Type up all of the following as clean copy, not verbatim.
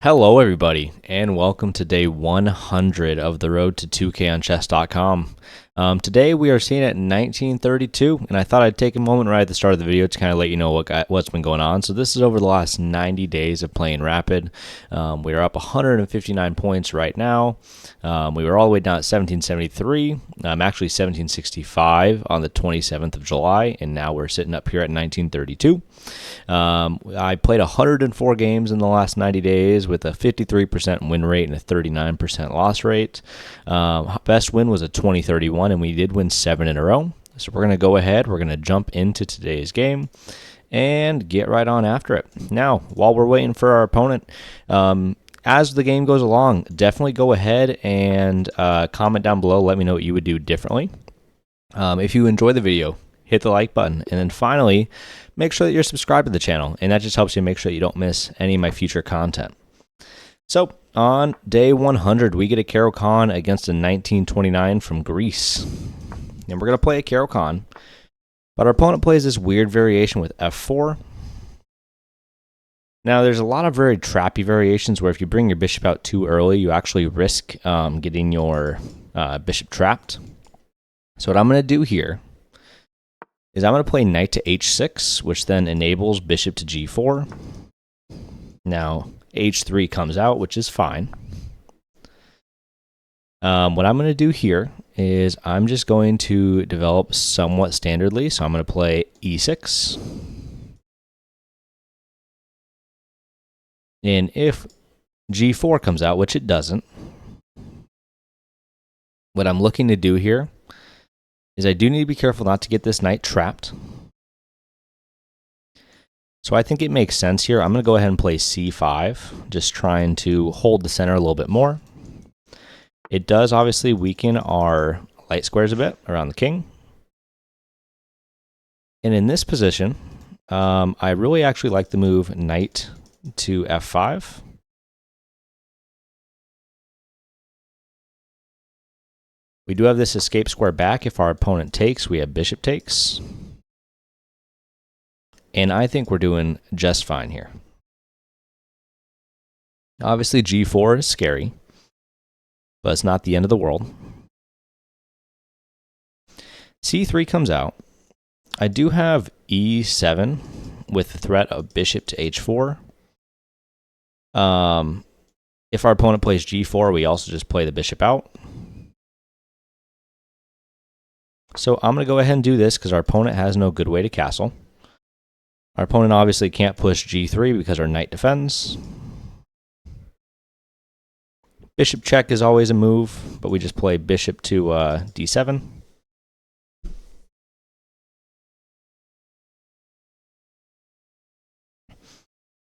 Hello, everybody, and welcome to day 100 of the road to 2K on chess.com. Today we are seen at 1932, and I thought I'd take a moment right at the start of the video to kind of let you know what's been going on. So this is over the last 90 days of playing Rapid. We are up 159 points right now. We were all the way down at 1773, actually 1765 on the 27th of July, and now we're sitting up here at 1932. I played 104 games in the last 90 days with a 53% win rate and a 39% loss rate. Best win was a 20-31, and we did win 7 in a row. So we're going to go ahead. We're going to jump into today's game and get right on after it. Now, while we're waiting for our opponent, as the game goes along, definitely go ahead and comment down below. Let me know what you would do differently. If you enjoy the video, hit the like button. And then finally, make sure that you're subscribed to the channel. And that just helps you make sure that you don't miss any of my future content. So on day 100, we get a Caro-Kann against a 1929 from Greece. And we're going to play a Caro-Kann. But our opponent plays this weird variation with f4. Now, there's a lot of very trappy variations where if you bring your bishop out too early, you actually risk getting your bishop trapped. So what I'm going to do here is I'm going to play knight to h6, which then enables bishop to g4. Now, h3 comes out, which is fine. What I'm going to do here is I'm just going to develop somewhat standardly. So I'm going to play e6. And if g4 comes out, which it doesn't, what I'm looking to do here is I do need to be careful not to get this knight trapped. So I think it makes sense here. I'm going to go ahead and play c5, just trying to hold the center a little bit more. It does obviously weaken our light squares a bit around the king. And in this position, I really actually like the move knight to f5. We do have this escape square back. If our opponent takes, we have bishop takes. And I think we're doing just fine here. Obviously, g4 is scary, but it's not the end of the world. c3 comes out. I do have e7 with the threat of bishop to h4. If our opponent plays g4, we also just play the bishop out. So I'm going to go ahead and do this because our opponent has no good way to castle. Our opponent obviously can't push g3 because our knight defends. Bishop check is always a move, but we just play bishop to d7.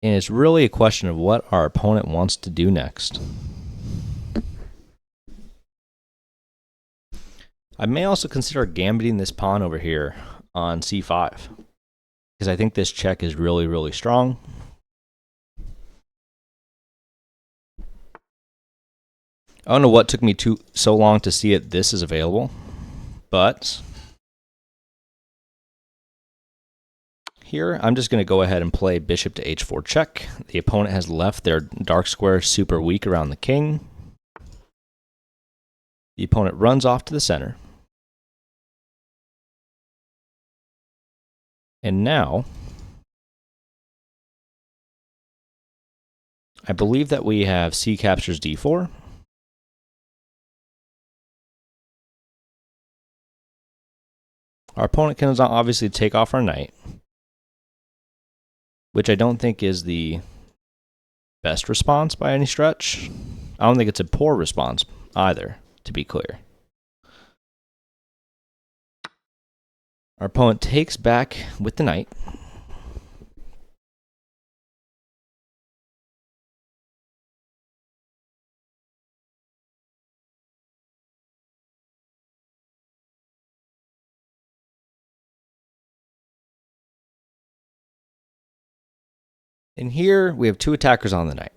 And it's really a question of what our opponent wants to do next. I may also consider gambiting this pawn over here on c5, because I think this check is really, really strong. I don't know what took me so long to see it. This is available, but here I'm just going to go ahead and play bishop to h4 check. The opponent has left their dark square super weak around the king. The opponent runs off to the center. And now, I believe that we have c captures d4. Our opponent can obviously take off our knight, which I don't think is the best response by any stretch. I don't think it's a poor response either, to be clear. Our opponent takes back with the knight. And here we have two attackers on the knight.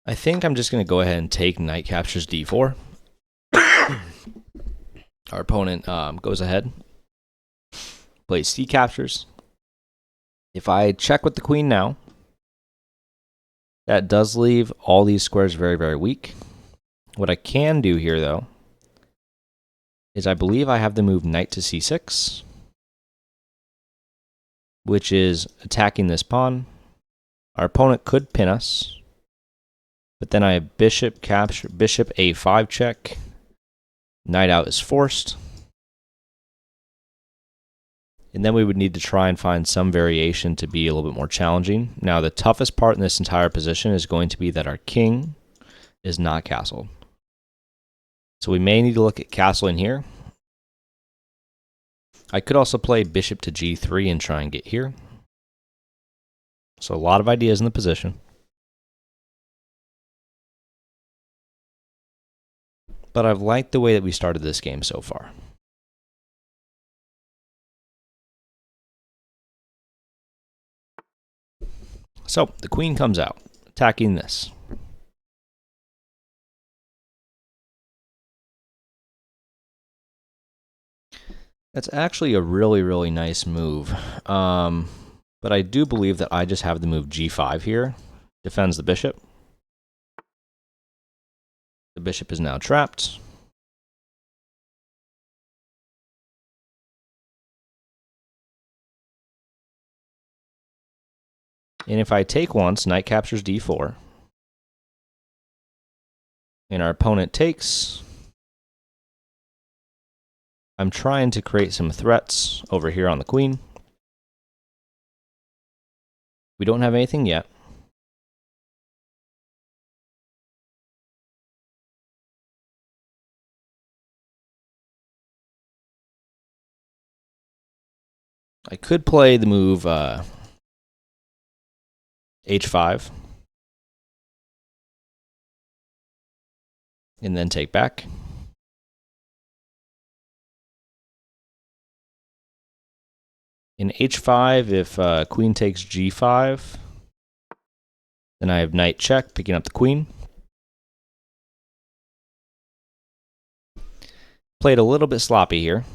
I think I'm just going to go ahead and take knight captures d4. Our opponent goes ahead, plays C captures. If I check with the queen now, that does leave all these squares very, very weak. What I can do here, though, is I believe I have the move knight to c6, which is attacking this pawn. Our opponent could pin us, but then I have bishop capture, bishop a5 check. Knight out is forced. And then we would need to try and find some variation to be a little bit more challenging. Now, the toughest part in this entire position is going to be that our king is not castled. So we may need to look at castling here. I could also play bishop to g3 and try and get here. So a lot of ideas in the position. But I've liked the way that we started this game so far. So the queen comes out, attacking this. That's actually a really, really nice move. But I do believe that I just have the move g5 here. Defends the bishop. The bishop is now trapped. And if I take once, knight captures d4. And our opponent takes. I'm trying to create some threats over here on the queen. We don't have anything yet. I could play the move h5 and then take back. In h5, if queen takes g5, then I have knight check, picking up the queen. Played a little bit sloppy here.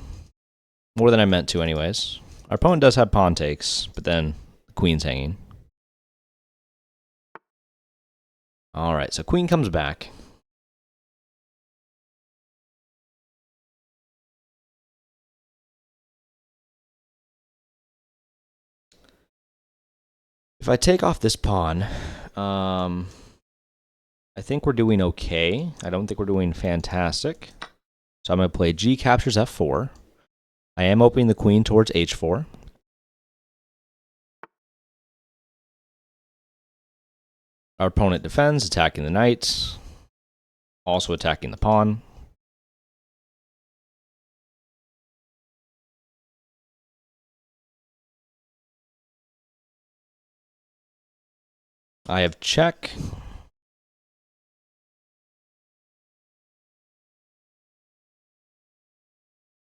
More than I meant to anyways. Our opponent does have pawn takes, but then the queen's hanging. Alright, so queen comes back. If I take off this pawn, I think we're doing okay. I don't think we're doing fantastic. So I'm going to play g captures f4. I am opening the queen towards h4. Our opponent defends, attacking the knight, also attacking the pawn. I have check.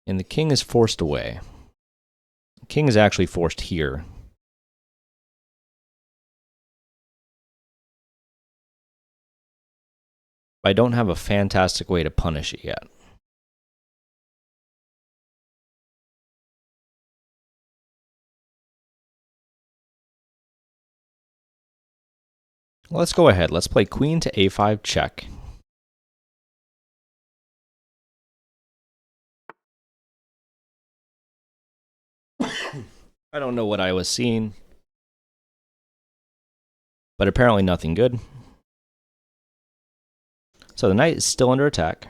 And the king is forced away. The king is actually forced here. I don't have a fantastic way to punish it yet. Let's go ahead. Let's play queen to a5 check. I don't know what I was seeing, but apparently nothing good. So the knight is still under attack.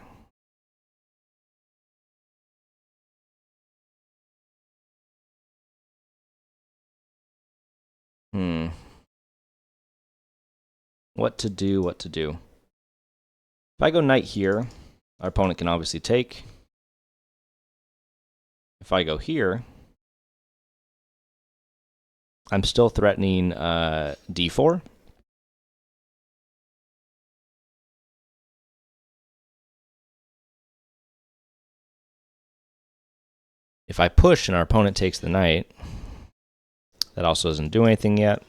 What to do, what to do. If I go knight here, our opponent can obviously take. If I go here, I'm still threatening d4. If I push and our opponent takes the knight, that also doesn't do anything yet.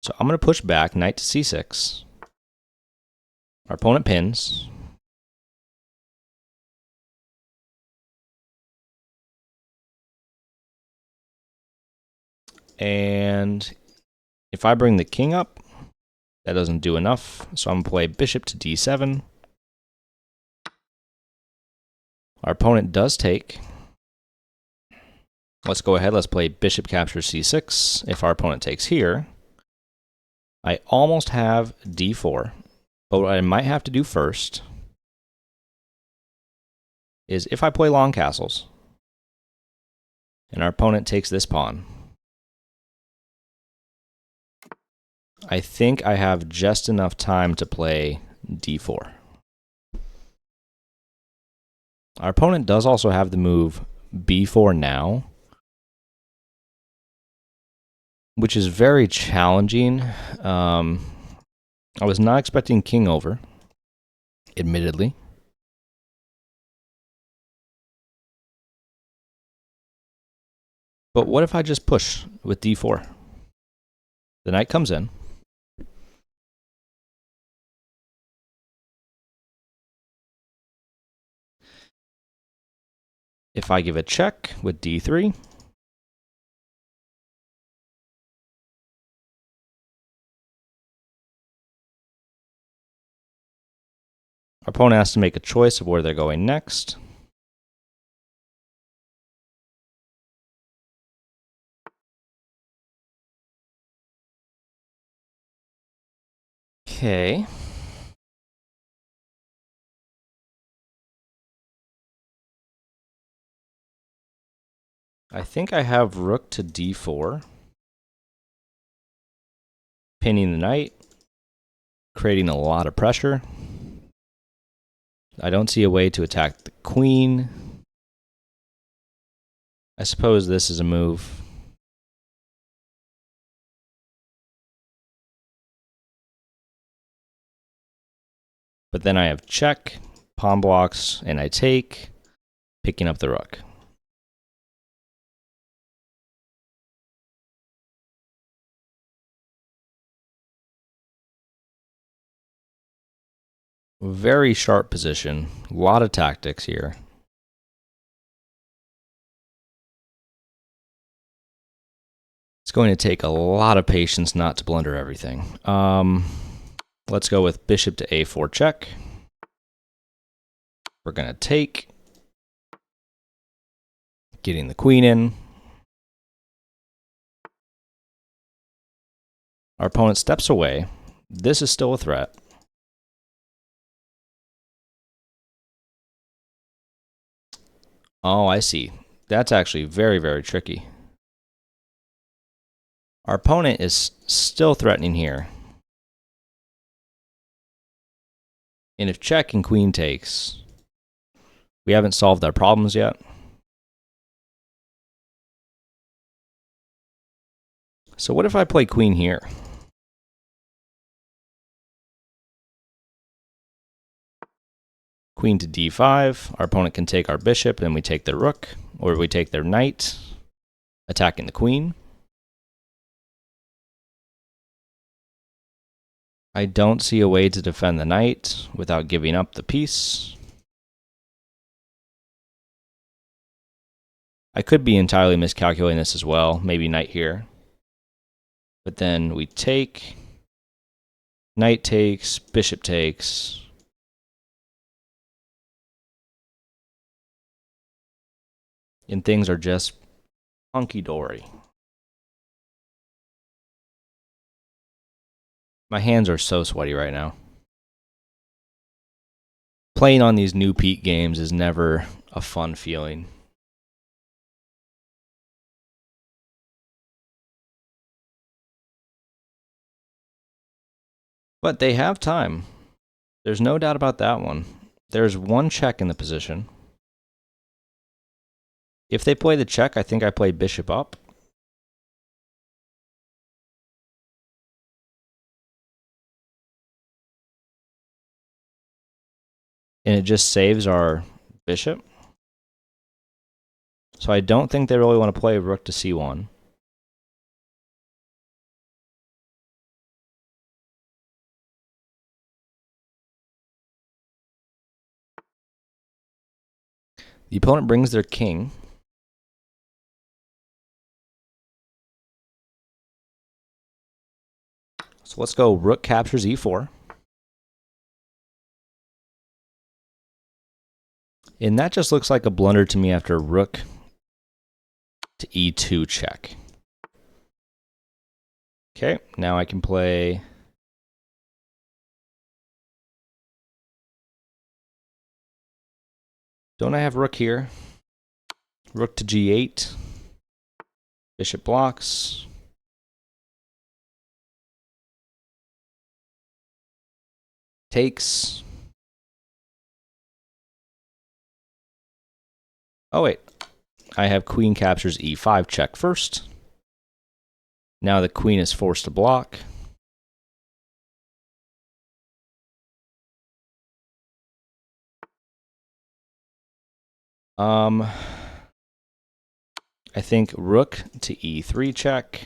So I'm going to push back, knight to c6. Our opponent pins. And if I bring the king up, that doesn't do enough. So I'm going to play bishop to d7. Our opponent does take. Let's go ahead. Let's play bishop captures c6. If our opponent takes here, I almost have d4. But what I might have to do first is if I play long castles and our opponent takes this pawn, I think I have just enough time to play d4. Our opponent does also have the move b4 now, which is very challenging. I was not expecting king over, admittedly. But what if I just push with d4? The knight comes in. If I give a check with d3, our opponent has to make a choice of where they're going next. Okay. I think I have rook to d4, pinning the knight, creating a lot of pressure. I don't see a way to attack the queen. I suppose this is a move. But then I have check, pawn blocks, and I take, picking up the rook. Very sharp position. A lot of tactics here. It's going to take a lot of patience not to blunder everything. Let's go with bishop to a4 check. We're going to take, getting the queen in. Our opponent steps away. This is still a threat. Oh, I see. That's actually very, very tricky. Our opponent is still threatening here. And if check and queen takes, we haven't solved our problems yet. So what if I play queen here? Queen to d5. Our opponent can take our bishop, and we take their rook, or we take their knight, attacking the queen. I don't see a way to defend the knight without giving up the piece. I could be entirely miscalculating this as well. Maybe knight here. But then we take, knight takes, bishop takes. And things are just hunky-dory. My hands are so sweaty right now. Playing on these new Pete games is never a fun feeling. But they have time. There's no doubt about that one. There's one check in the position. If they play the check, I think I play bishop up. And it just saves our bishop. So I don't think they really want to play rook to c1. The opponent brings their king. So let's go rook captures e4. And that just looks like a blunder to me after rook to e2 check. Okay, now I can play... Don't I have rook here? Rook to g8. Bishop blocks. Takes. Oh, wait. I have queen captures e5 check first. Now the queen is forced to block. I think rook to e3 check.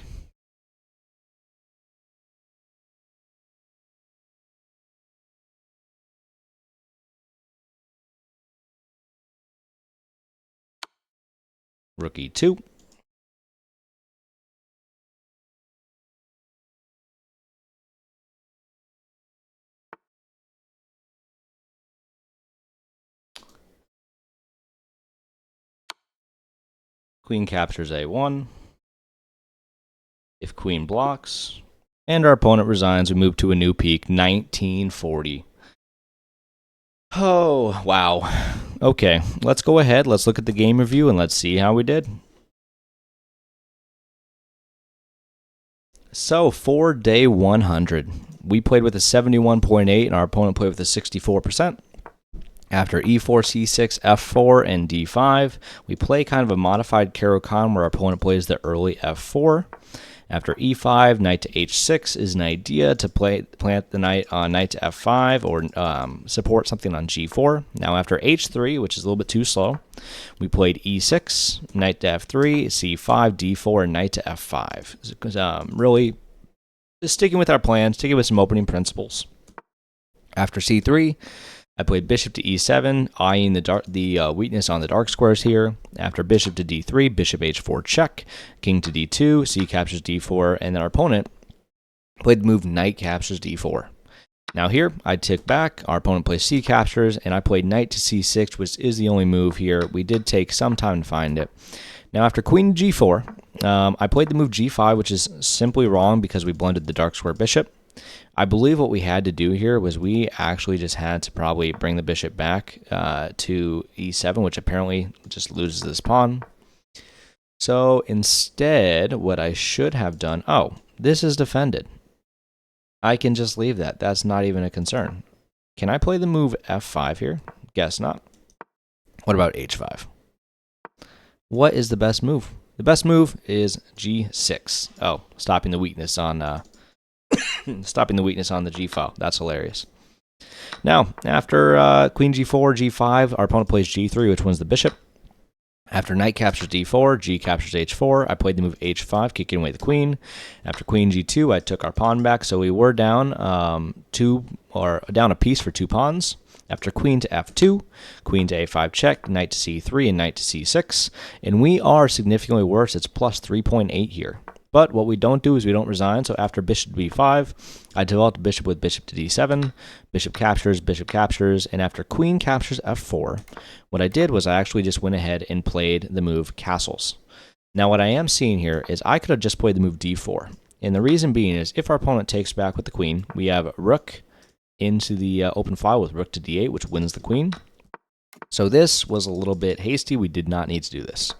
Rook e2. Queen captures a1. If queen blocks, and our opponent resigns, we move to a new peak, 1940. Oh, wow. Okay, let's go ahead. Let's look at the game review and let's see how we did. So for day 100, we played with a 71.8 and our opponent played with a 64%. After e4, c6, f4, and d5, we play kind of a modified Caro-Kann where our opponent plays the early f4. After e5, knight to h6 is an idea to plant the knight on knight to f5 or support something on g4. Now after h3, which is a little bit too slow, we played e6, knight to f3, c5, d4, and knight to f5. Really just sticking with our plan, sticking with some opening principles. After c3, I played bishop to e7, eyeing the weakness on the dark squares here. After bishop to d3, bishop h4 check, king to d2, c captures d4, and then our opponent played the move knight captures d4. Now here, I tick back, our opponent plays c captures, and I played knight to c6, which is the only move here. We did take some time to find it. Now after queen g4, I played the move g5, which is simply wrong because we blended the dark square bishop. I believe what we had to do here was we actually just had to probably bring the bishop back to e7, which apparently just loses this pawn. So instead, what I should have done... Oh, this is defended. I can just leave that. That's not even a concern. Can I play the move f5 here? Guess not. What about h5? What is the best move? The best move is g6. Oh, stopping the weakness on... stopping the weakness on the g file. That's hilarious. Now, after queen g4, g5, our opponent plays g3, which wins the bishop. After knight captures d4, g captures h4, I played the move h5, kicking away the queen. After queen g2, I took our pawn back, so we were down down a piece for 2 pawns. After queen to f2, queen to a5 check, knight to c3, and knight to c6. And we are significantly worse. It's plus 3.8 here. But what we don't do is we don't resign. So after bishop to b5, I developed a bishop with bishop to d7, bishop captures, and after queen captures f4, what I did was I actually just went ahead and played the move castles. Now what I am seeing here is I could have just played the move d4. And the reason being is if our opponent takes back with the queen, we have rook into the open file with rook to d8, which wins the queen. So this was a little bit hasty. We did not need to do this.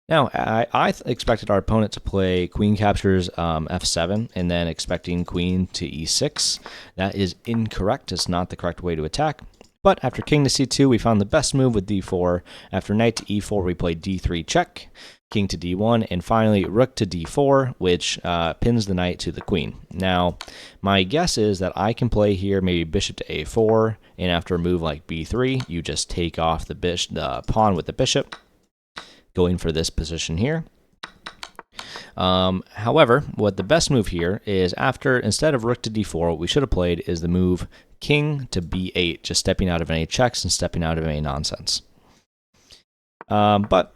Now, I expected our opponent to play queen captures f7 and then expecting queen to e6. That is incorrect. It's not the correct way to attack. But after king to c2, we found the best move with d4. After knight to e4, we played d3 check, king to d1, and finally rook to d4, which pins the knight to the queen. Now, my guess is that I can play here maybe bishop to a4, and after a move like b3, you just take off the pawn with the bishop, going for this position here. However, what the best move here is instead of rook to d4, what we should have played is the move king to b8, just stepping out of any checks and stepping out of any nonsense. But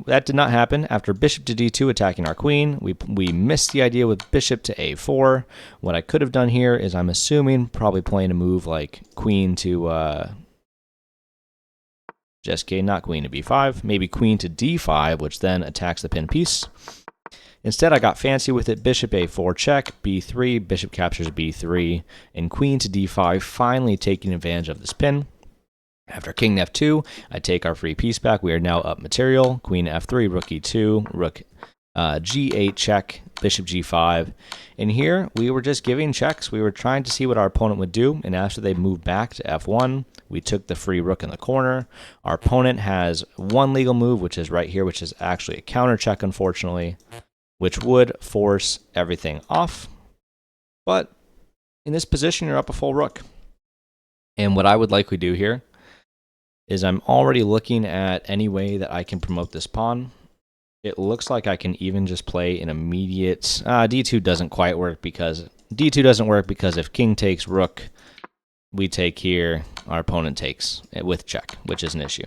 that did not happen. After bishop to d2 attacking our queen, we missed the idea with bishop to a4. What I could have done here is, I'm assuming, probably playing a move like queen to just not queen to b5, maybe queen to d5, which then attacks the pin piece. Instead, I got fancy with it. Bishop a4 check, b3, bishop captures b3, and queen to d5, finally taking advantage of this pin. After king f2, I take our free piece back. We are now up material. Queen f3, rook e2, rook g8 check, bishop g5. And here, we were just giving checks. We were trying to see what our opponent would do, and after they moved back to f1, we took the free rook in the corner. Our opponent has one legal move, which is right here, which is actually a counter check, unfortunately, which would force everything off. But in this position, you're up a full rook. And what I would likely do here is, I'm already looking at any way that I can promote this pawn. It looks like I can even just play an immediate... d2 doesn't quite work, because if king takes rook, we take here, our opponent takes it with check, which is an issue.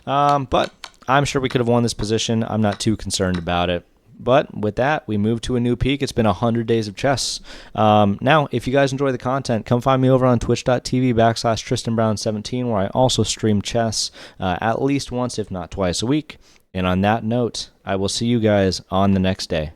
But I'm sure we could have won this position. I'm not too concerned about it. But with that, we move to a new peak. It's been 100 days of chess. Now, if you guys enjoy the content, come find me over on twitch.tv/TristanBrown17, where I also stream chess at least once, if not twice a week. And on that note, I will see you guys on the next day.